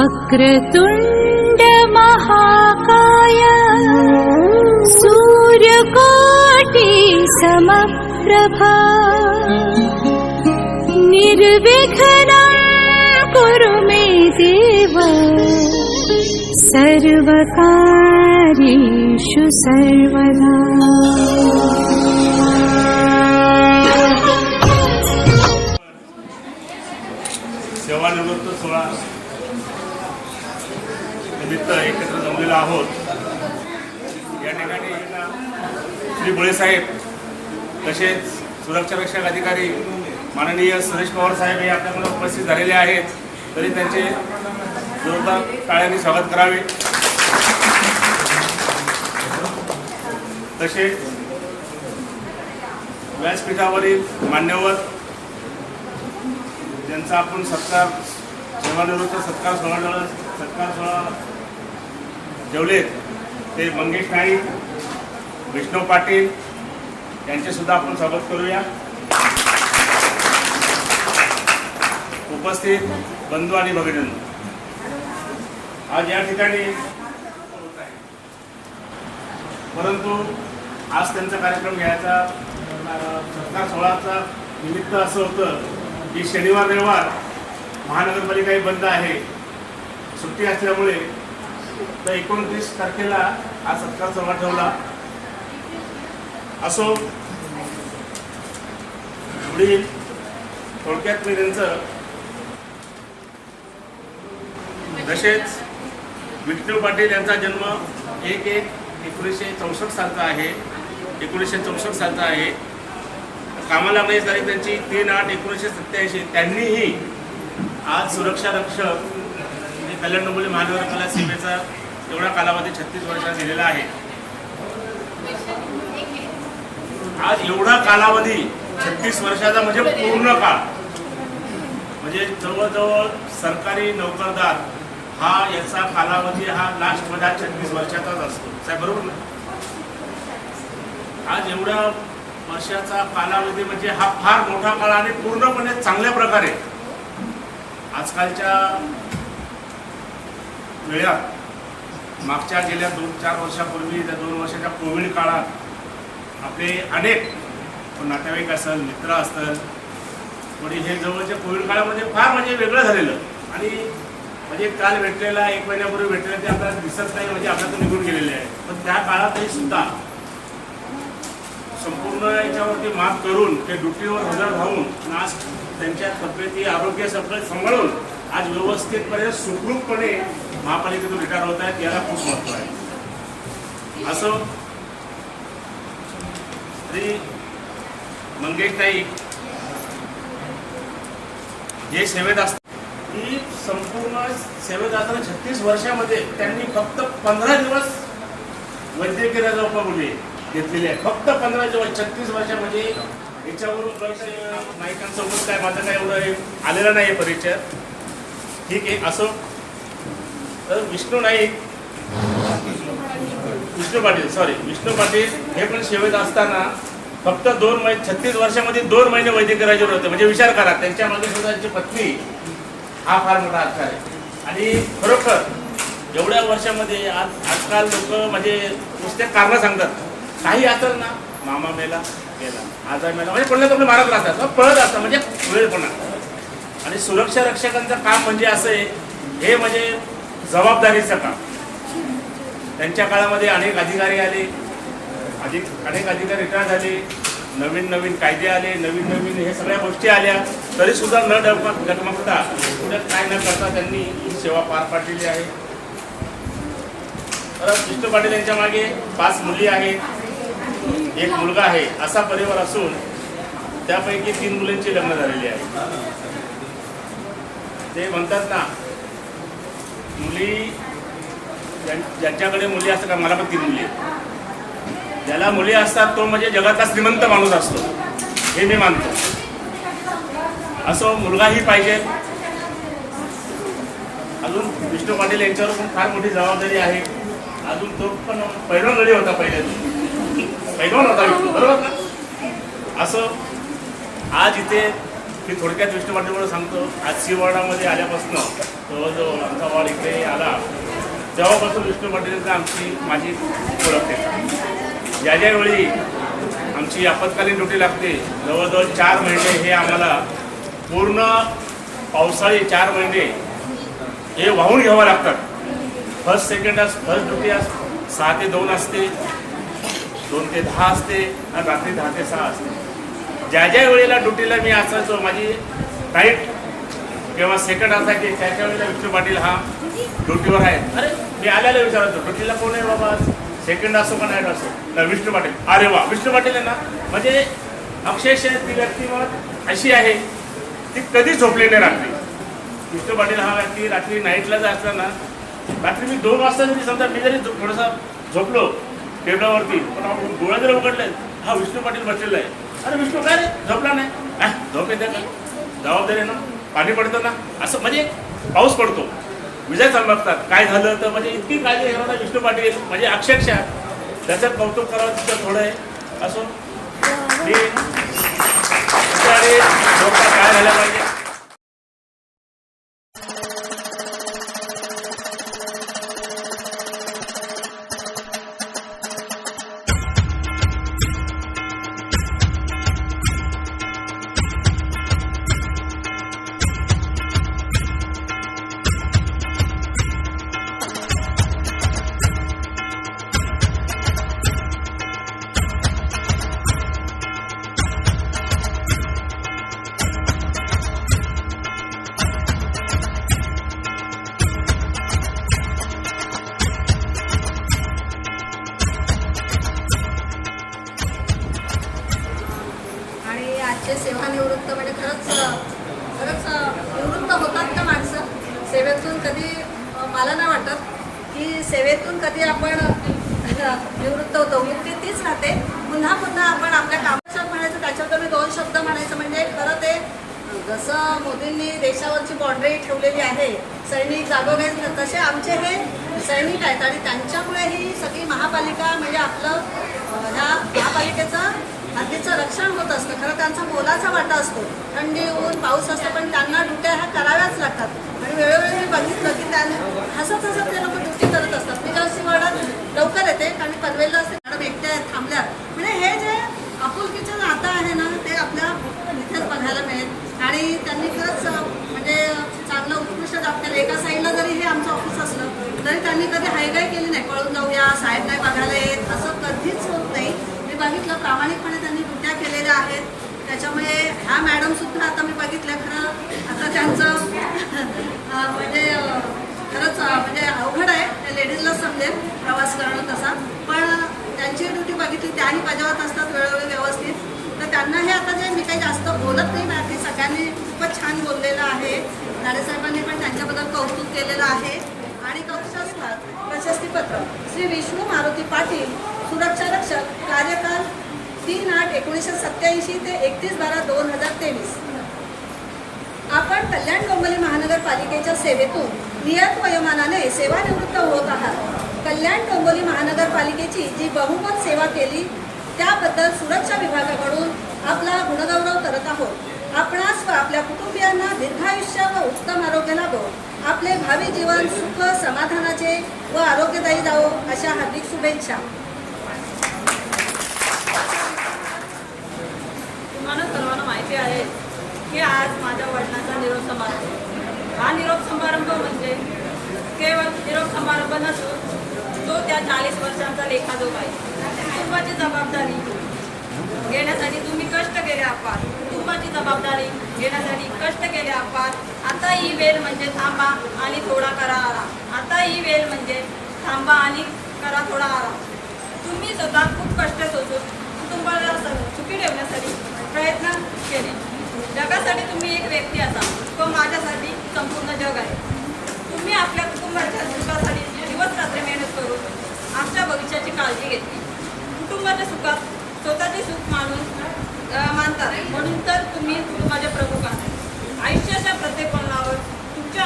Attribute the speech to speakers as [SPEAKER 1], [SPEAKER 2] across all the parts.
[SPEAKER 1] वक्रतुंड महाकाय सूर्यकोटि समप्रभा निर्विघ्नं कुरु मे देव सर्वकार्येषु सर्वदा।
[SPEAKER 2] सेवानिवृत्त सोहळा निमित्त एकत्र जमलेलो आहोत। या ठिकाणी श्री बुळे साहेब तसेच सुरक्षा रक्षक अधिकारी माननीय सुरेश पवार साहेब हे आपल्याकडे उपस्थित झालेले आहेत, तरी त्यांचे जोरदार टाळ्यांनी स्वागत करावे। तसेच व्यासपीठावरील मान्यवर ज्यांचा आपण सत्कार सेवानिवृत्त सत्कार सोहळा जेवलेत ते मंगेश नाईक, विष्णू पाटील यांचे सुद्धा आपण स्वागत करूया। उपस्थित बंधू आणि भगिनींनो, आज या ठिकाणी परंतु आज त्यांचा कार्यक्रम घ्यायचा सत्कार सोहळ्याचा निमित्त असं होतं की शनिवार रविवार महानगरपालिका बंद आहे, सुट्टी असल्यामुळे तर 29 तारखेला हा सत्कार सोहळा ठेवला। असो पुढील थोडक्यात मी त्यांचं तसेच विष्णू पाटील यांचा जन्म 1/1/1964 सालचा आहे। 1964 सालचा आहे। कामाला लागण्याची तारीख त्यांची 3/8/1987। त्यांनीही आज सुरक्षा रक्षक कल्याण डोंबिवली महानगरपालिका सेवेचा एवढा कालावधी 36 वर्षाचा दिलेला आहे। आज एवढा कालावधी 36 वर्षाचा म्हणजे पूर्ण काळ, म्हणजे जवळजवळ सरकारी नोकरदार हा याचा कालावधी हा लास्ट मध्ये 36 वर्षाचाच असतो साहेब, बरोबर ना? आज एवढ्या वर्षाचा कालावधी म्हणजे हा फार मोठा काळ आणि पूर्णपणे चांगल्या प्रकारे आजकालच्या वेळात मागच्या गेल्या 2-4 वर्षापूर्वी त्या 2 वर्षाच्या कोविड काळात आपले अनेक नातेवाईक असेल, मित्र असतील, थोडी हे जवळच्या कोविड काळामध्ये फार म्हणजे वेगळं झालेलं आणि म्हणजे काल भेटलेला 1 महिन्यापूर्वी भेटलेला ते आपल्याला दिसत नाही, म्हणजे आपल्यातून निघून गेलेले आहे। पण त्या काळातही सुद्धा संपूर्ण याच्यावरती मात करून ते ड्युटीवर हजर राहून आज त्यांच्या तब्येती आरोग्य सगळं सांभाळून आज व्यवस्थितपणे सुखरूपपणे महापालिकेतून रिटायर होत आहेत, याला खूप महत्त्व आहे। असं श्री मंगेश नाईक जे सेवेत असतात, ही संपूर्ण सेवेत असताना 36 वर्षामध्ये त्यांनी फक्त 15 दिवस वैद्यकीय रजा उपभोगली घेतलेली आहे। फक्त 15 दिवस 36 वर्षामध्ये। याच्यावरून नाईकांसोबत काय माझं काय एवढं आलेलं नाही आहे परिचय, ठीक आहे। असो तर विष्णू पाटील हे पण सेवेत असताना फक्त 36 वर्षामध्ये 2 महिने वैद्यकीय रजेवर होते, म्हणजे विचार करा त्यांच्या मागे सुद्धा त्यांची पत्नी, हा फार मोठा आधार आहे। आणि खरोखर एवढ्या वर्षामध्ये आजकाल लोक म्हणजे नुसते कारणं सांगतात, काही असेल ना मामा मेला गेला, आजार मेला, म्हणजे कोणाला तुम्ही मारत राहतात, पळत असतात, म्हणजे वेळपणा। आणि सुरक्षा रक्षकांचं काम म्हणजे असं आहे, हे म्हणजे जबाबदारीचं काम। त्यांच्या काळामध्ये अनेक अधिकारी आले, अनेक अधिकारी रिटायर झाले, नवीन कायदे आले, नवीन हे सगळ्या गोष्टी आल्या, तरी सुद्धा न डगमगता पुढे काय न करता त्यांनी ही सेवा पार पाडलेली आहे। परत विष्णू पाटील यांच्या मागे 5 मुली आहेत, 1 मुलगा आहे, असा परिवार असून त्यापैकी 3 मुलींची लग्न झालेली आहे। ते म्हणतात ना, मुली ज्यांच्याकडे मुली असतात, मला पण 3 मुली आहेत, ज्याला मुली असतात तो म्हणजे जगातला श्रीमंत माणूस असतो, हे मी मानतो। असं मुलगाही पाहिजे। अजून विष्णू पाटील यांच्यावर पण फार मोठी जबाबदारी आहे। अजून तो पण पैलवान गडी होता, पैलवान होता विष्णू, बरोबर ना? असं आज इथे की थोडक्यात विष्णू पाटीलमुळे सांगतो. आज सी वॉर्डामध्ये आल्यापासून जवळजवळ आमचा वॉर्ड इकडे आला तेव्हापासून विष्णू पाटीलचा माझी ओळख आहे. ज्या ज्यावेळी आमची आपत्कालीन ड्युटी लागते जवळजवळ 4 महिने हे आम्हाला पूर्ण पावसाळी 4 महिने हे वाहून घ्यावं लागतात. फर्स्ट ड्युटी 6 ते 2 असते, 2 ते 10 असते आणि रात्री 10 ते 6 असते. ज्या ज्या वेळेला ड्युटीला मी असायचो माझी नाईट किंवा सेकंड असायची त्याच्या वेळेला विष्णू पाटील हा ड्युटीवर आहे. अरे मी आल्याला विचारायचो ड्युटीला कोण आहे बाबा, सेकंड असो का नाईट असो, तर विष्णू पाटील. अरे वा विष्णू पाटील आहे ना. म्हणजे अक्षरशः ती व्यक्तिमत अशी आहे ती कधी झोपली नाही रात्री. विष्णू पाटील हा व्यक्ती रात्री नाईटला जर असला ना, रात्री मी 2 वाजता जरी समजा मी जरी थोडासा झोपलो टेबलावरती पण डोळा जरी उघडले हा विष्णू पाटील बसलेला आहे. अरे विष्णू काय रे झोपला नाही, झोप येते का, जबाबदारी ना, पाणी पडतं ना, असं म्हणजे पाऊस पडतो विजय चमकतात काय झालं तर म्हणजे इतकी काळजी घेणारा विष्णू पाटील म्हणजे अक्षरशः त्याचं कौतुक करावं तिथं थोडं आहे. असो काय झालं पाहिजे.
[SPEAKER 3] आजचे सेवानिवृत्त म्हणजे खरंच निवृत्त होतात ना माणसं सेवेतून. कधी मला नाही वाटत की सेवेतून कधी आपण निवृत्त होतो. युक्ती तीच राहते, पुन्हा पुन्हा आपण आपल्या कामाचं म्हणायचं. त्याच्याबद्दल मी 2 शब्द म्हणायचं म्हणजे खरं ते जसं मोदींनी देशावरची बाँड्री ठेवलेली आहे सैनिक जागोगे, तसे आमचे हे सैनिक आहेत आणि त्यांच्यामुळे ही सगळी महापालिका म्हणजे आपलं ह्या महापालिकेचं हद्दीचं रक्षण होत असतं. खरं त्यांचा मोलाचा वाटा असतो. थंडी ऊन पाऊस असतो पण त्यांना ड्युट्या ह्या कराव्याच लागतात. आणि वेळोवेळी मी बघितलं की त्यांना हसत हसत ते लोक ड्युटी करत असतात. मी जास्त वार्डात लवकर येते कारण पनवेलला असते, मॅडम एकट्या आहेत थांबल्या. म्हणजे हे जे आपुलकीचं नातं आहे ना ते आपल्या इथेच बघायला मिळेल. आणि त्यांनी खरंच म्हणजे चांगलं उत्कृष्ट जॉब केलं. एका साईडला जरी हे आमचं ऑफिस असलं तरी त्यांनी कधी हायगाय केली नाही, पळून जाऊया साहेब नाही बघायला येत असं कधीच होत नाही. बघितलं प्रामाणिकपणे त्यांनी ड्युट्या केलेल्या आहेत. त्याच्यामुळे ह्या मॅडमसुद्धा आता मी बघितल्या खरं आता त्यांचं म्हणजे खरंच म्हणजे अवघड आहे. त्या लेडीजला समजेल प्रवास करणं तसा, पण त्यांची ड्युटी बघितली त्याही बजावत असतात वेळोवेळी व्यवस्थित. तर त्यांना हे आता जे मी काही जास्त बोलत नाही ना, ते सगळ्यांनी खूपच छान बोललेलं आहे. दाडेसाहेबांनी पण त्यांच्याबद्दल कौतुक केलेलं आहे. आणि प्रशस्तीपत्र श्री विष्णू मारुती पाटील सुरक्षा रक्षक, कार्यकाल 3/8/1987 ते 31/12/2023. आपण कल्याण डोंबिवली महानगरपालिकेच्या सेवेतून नियत वयोमानाने सेवानिवृत्त होत आहात. कल्याण डोंबिवली महानगरपालिकेची जी बहुमत सेवा केली त्याबद्दल सुरक्षा विभागाकडून आपला गुणगौरव करत आहोत. आपणास व आपल्या कुटुंबियांना दीर्घायुष्य व उत्तम आरोग्य लाभो. आपले भावी जीवन सुख समाधानाचे व आरोग्यदायी जावो अशा हार्दिक शुभेच्छा.
[SPEAKER 4] तुम्हाला सर्वांना माहिती आहे की आज माझ्या वडिलांचा निरोप समारंभ. हा निरोप समारंभ म्हणजे केवळ निरोप समारंभ नसून तो त्या 40 वर्षांचा लेखाजोग आहे. कुटुंबाची जबाबदारी घेण्यासाठी तुम्ही कष्ट केले आहात. कुटुंबाची जबाबदारी घेण्यासाठी कष्ट केले आहात. आता ही वेळ म्हणजे थांबा आणि थोडा करा आराम. आता ही वेळ म्हणजे थांबा आणि करा थोडा आराम. तुम्ही स्वतः खूप कष्ट सोसून कुटुंबाला सुखी ठेवण्यासाठी प्रयत्न केले. जगासाठी तुम्ही एक व्यक्ती असा तो माझ्यासाठी संपूर्ण जग आहे. तुम्ही आपल्या कुटुंबाच्या सुखासाठी दिवस रात्र मेहनत करून आमच्या भविष्याची काळजी घेतली. कुटुंबाच्या सुखात स्वतःचे सुख मानतात म्हणून तर तुम्ही कुटुंबाचे प्रमुख आहात. आयुष्याच्या प्रत्येक पडणावर तुमच्या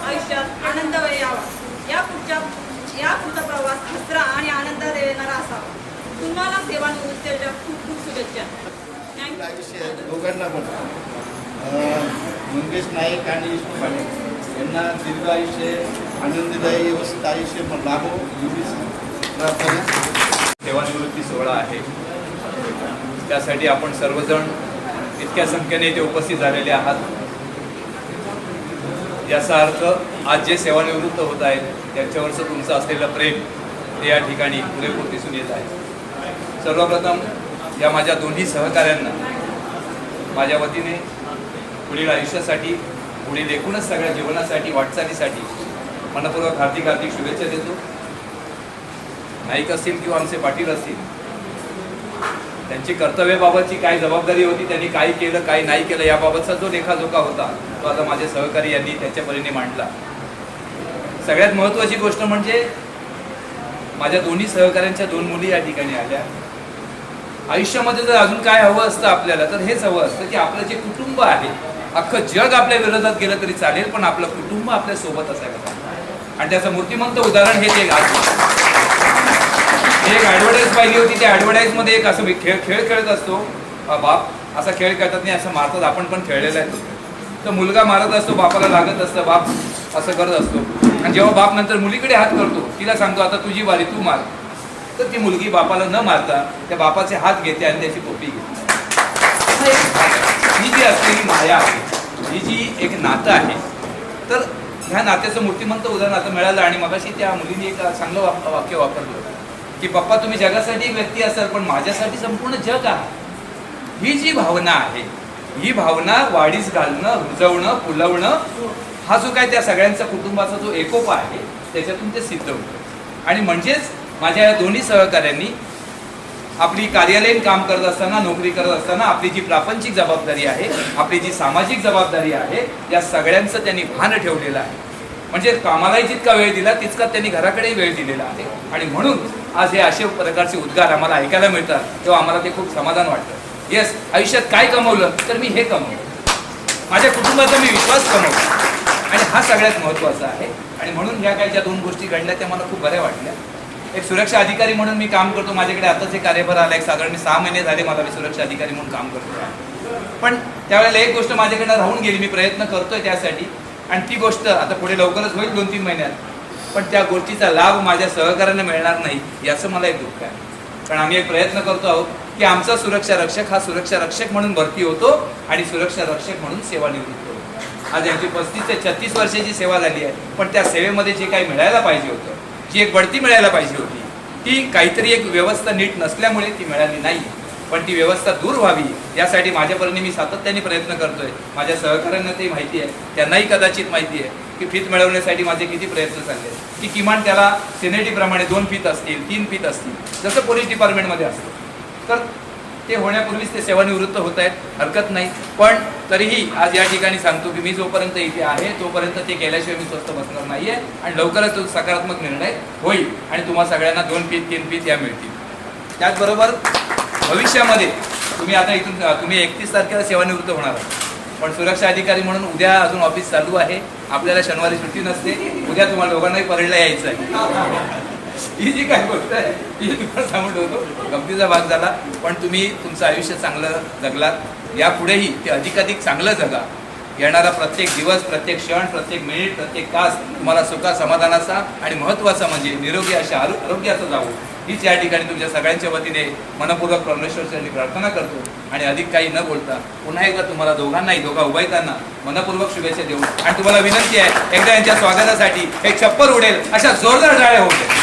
[SPEAKER 4] आयुष्यात आनंद यावा. या पुढचा प्रवास हसरा आणि आनंद देणारा असावा. तुम्हाला सेवानिवृत्तीच्या खूप खूप शुभेच्छा.
[SPEAKER 5] आयुष्य दोघांना पण मंगेश नाईक आणि विष्णू पाटील यांना दीर्घ आयुष्य, आनंददायी व्यवस्थित आयुष्य लाभो एवढीच प्रार्थना.
[SPEAKER 6] सेवानिवृत्ती सोहळा आहे, त्यासाठी आपण सर्वजण इतक्या संख्येने इथे उपस्थित झालेले आहात. याचा अर्थ आज जे सेवानिवृत्त होत आहेत त्यांच्यावरचं तुमचं असलेलं प्रेम ते या ठिकाणी पुरेपूर दिसून येत आहे. सर्वप्रथम या माझ्या दोन्ही सहकाऱ्यांना माझ्या वतीने पुढील आयुष्यासाठी, पुढील एकूणच सगळ्या जीवनासाठी, वाटचालीसाठी मनपूर्वक हार्दिक हार्दिक शुभेच्छा देतो. नाईक असतील किंवा आमचे पाटील असतील, त्यांची कर्तव्याबाबतची काय जबाबदारी होती, त्यांनी काय केलं काय नाही केलं याबाबतचा जो लेखाजोखा होता तो आता माझे सहकारी यांनी त्यांच्या परीने मांडला. सगळ्यात महत्त्वाची गोष्ट म्हणजे माझ्या दोन्ही सहकाऱ्यांच्या 2 मुली या ठिकाणी आल्या. आयुष्यामध्ये जर अजून काय हवं असतं आपल्याला तर हेच हवं असतं की आपलं जे कुटुंब आहे, अख्खं जग आपल्या विरोधात गेलं तरी चालेल, पण आपलं कुटुंब आपल्या सोबत असायला पाहिजे. आणि त्याचं मूर्तिमंत उदाहरण हे एक ॲडव्हर्टाईज पाहिली होती. त्या ॲडव्हर्टाईजमध्ये एक असं खेळ खेळत असतो, बाप असा खेळ खेळतात नाही, असं मारतात, आपण पण खेळलेला आहे. तर मुलगा मारत असतो, बापाला लागत असतं, बाप असं करत असतो. आणि जेव्हा बाप नंतर मुलीकडे हात करतो, तिला सांगतो आता तुझी बारी, तू मार. तर ती मुलगी बापाला न मारता त्या बापाचे हात घेते आणि त्याची पोपटी घेते. ही जी असलेली माया आहे, ही जी एक नातं आहे, तर ह्या नात्याचं मूर्तिमंत उदाहरण आता मिळालं. आणि मगाशी त्या मुलीने एक चांगलं वाक्य वापरलं की पप्पा तुम्ही जगासाठी एक व्यक्ती असाल पण माझ्यासाठी संपूर्ण जग आहे. ही जी भावना आहे, ही भावना वाढीस घालणं, रुजवणं, फुलवणं, हा जो काय त्या सगळ्यांचा कुटुंबाचा जो एकोपा आहे त्याच्यातून ते सिद्ध होतं. आणि म्हणजेच माझ्या या दोन्ही सहकाऱ्यांनी आपली कार्यालयीन काम करत असताना, नोकरी करत असताना आपली जी प्रापंचिक जबाबदारी आहे, आपली जी सामाजिक जबाबदारी आहे, या सगळ्यांचं त्यांनी भान ठेवलेलं आहे. म्हणजे कामालाही जितका वेळ दिला तितका त्यांनी घराकडेही वेळ दिलेला आहे. आणि म्हणून आज हे असे प्रकारचे उद्गार आम्हाला ऐकायला मिळतात तेव्हा आम्हाला ते खूप समाधान वाटतं. येस, आयुष्यात काय कमवलं तर मी हे कमवलं, माझ्या कुटुंबाचा मी विश्वास कमवला, आणि हा सगळ्यात महत्त्वाचा आहे. आणि म्हणून ह्या काही ज्या 2 गोष्टी घडल्या त्या मला खूप बऱ्या वाटल्या. एक सुरक्षा अधिकारी म्हणून मी काम करतो, माझ्याकडे आताच एक कार्यभार आला, एक साधारण 6 महिने झाले मला मी सुरक्षा अधिकारी म्हणून काम करतो. पण त्यावेळेला एक गोष्ट माझ्याकडनं राहून गेली, मी प्रयत्न करतोय त्यासाठी, आणि ती गोष्ट आता पुढे लवकरच होईल 2-3 महिन्यात, पण त्या गोष्टीचा लाभ माझ्या सहकार्याने मिळणार नाही याचं मला एक दुःख आहे. कारण आम्ही एक प्रयत्न करतो आहोत की आमचा सुरक्षा रक्षक हा सुरक्षा रक्षक म्हणून भरती होतो आणि सुरक्षा रक्षक म्हणून सेवानिवृत्त होतो. आज यांची 35 ते 36 वर्षाची सेवा झाली आहे, पण त्या सेवेमध्ये जे काही मिळायला पाहिजे होतं, जी एक बढती मिळायला पाहिजे होती, ती काहीतरी एक व्यवस्था नीट नसल्यामुळे ती मिळाली नाही. पण ती व्यवस्था दूर व्हावी यासाठी माझ्यापर्यंत मी सातत्याने प्रयत्न करतोय. माझ्या सहकाऱ्यांना ते माहिती आहे, त्यांनाही कदाचित माहिती आहे की फीत मिळवण्यासाठी माझे किती प्रयत्न चालले, की किमान त्याला सेनेटीप्रमाणे 2 फीत असतील, 3 फीत असतील, जसं पोलीस डिपार्टमेंटमध्ये असतं. तर ते होण्यापूर्वीच ते सेवानिवृत्त होत आहेत, हरकत नाही. पण तरीही आज या ठिकाणी सांगतो की मी जोपर्यंत इथे आहे तोपर्यंत ते केल्याशिवाय मी स्वस्थ बसणार नाही आहे. आणि लवकरच तो सकारात्मक निर्णय होईल आणि तुम्हाला सगळ्यांना 2 फीत 3 फीत या मिळतील. त्याचबरोबर भविष्यामध्ये तुम्ही आता इथून तुम्ही 31 तारखेला सेवानिवृत्त होणार आहात, पण सुरक्षा अधिकारी म्हणून उद्या अजून ऑफिस चालू आहे, आपल्याला शनिवारी सुट्टी नसते, उद्या तुम्हाला दोघांनाही परेडला यायचं आहे. ही जी काय गोष्ट आहे ही तुम्हाला सांगून ठेवतो, गमतीचा भाग झाला. पण तुम्ही तुमचं आयुष्य चांगलं जगलात, यापुढेही ते अधिकाधिक चांगलं जगा. येणारा प्रत्येक दिवस, प्रत्येक क्षण, प्रत्येक मिनिट, प्रत्येक तास तुम्हाला सुखा समाधानाचा आणि महत्त्वाचा म्हणजे निरोगी अशा आरोग्याचा जावो, हीच या ठिकाणी तुमच्या सगळ्यांच्या वतीने मनपूर्वक परमेश्वराची प्रार्थना करतो. आणि अधिक काही न बोलता पुन्हा एकदा तुम्हाला दोघांनाही, दोघा उभयतांना मनपूर्वक शुभेच्छा देऊ. आणि तुम्हाला विनंती आहे, एकदा यांच्या स्वागतासाठी एक छप्पर उडेल अशा जोरदार टाळ्या होऊ द्या.